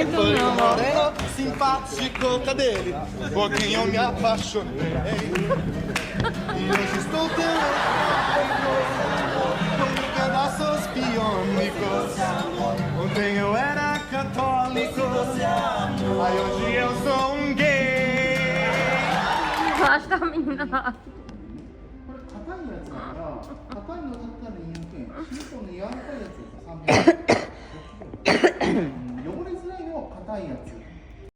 foi o moreno simpático dele, por quem eu me apaixonei. E hoje estou tão com pedaços biônicos. Ontem eu era católico, aí hoje eu sou um gay. Basta, menina. 硬いやつだから硬いのだったら200円シリコンの柔らかいやつだったら300円汚れづらいのは硬いやつ